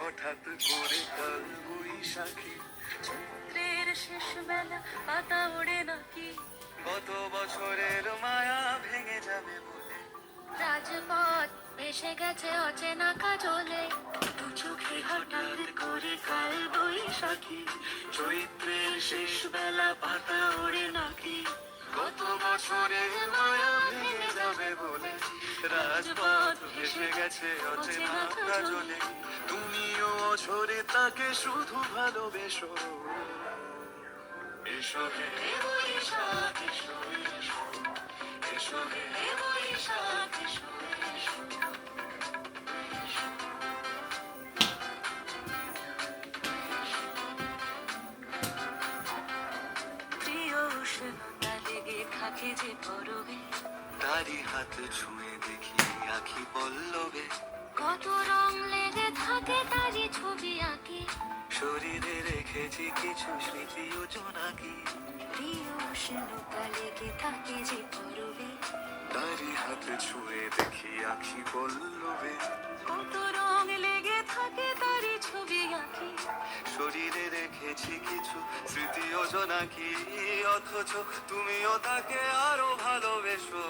হঠাৎ করে কাল বৈশাখী, চৈত্রের শেষ বেলা পাতা ওড়ে নাকি, গত বছরের মায়া ভেঙে যাবে বলে, রাজপথ ভেসে গেছে অচেনা কাজলে, দু চোখে হঠাৎ করে কাল বৈশাখী, চৈত্রের শেষ বেলা পাতা ওড়ে নাকি, গত বছরের মায়া ভেঙে যাবে বলে, রাজপথ ভেসে গেছে অচেনা কাজলে, তুমিও অঝরে তাকে শুধু ভালোবেসো। এসো হে বৈশাখ এসো এসো, এসো হে বৈশাখ এসো এসো। প্রিয় উষ্ণতা লেগে থাকে যে পরবে, তারি হাত ছুঁয়ে দেখি আখি পল্লবে, কত রং লেগে থাকে তারই ছবি আঁকি, শরীরে রেখেছি কিছু স্মৃতি ও জোনাকি, প্রিয় উষ্ণতা লেগে থাকে যে পরবে, তারি হাত ছুঁয়ে দেখি আখি পল্লবে, কত রং লেগে থাকে তারই ছবি আঁকি, শরীরে রেখেছি কিছু স্মৃতি ও জোনাকি, অথচ তুমিও তাকে আরো ভালোবেসো।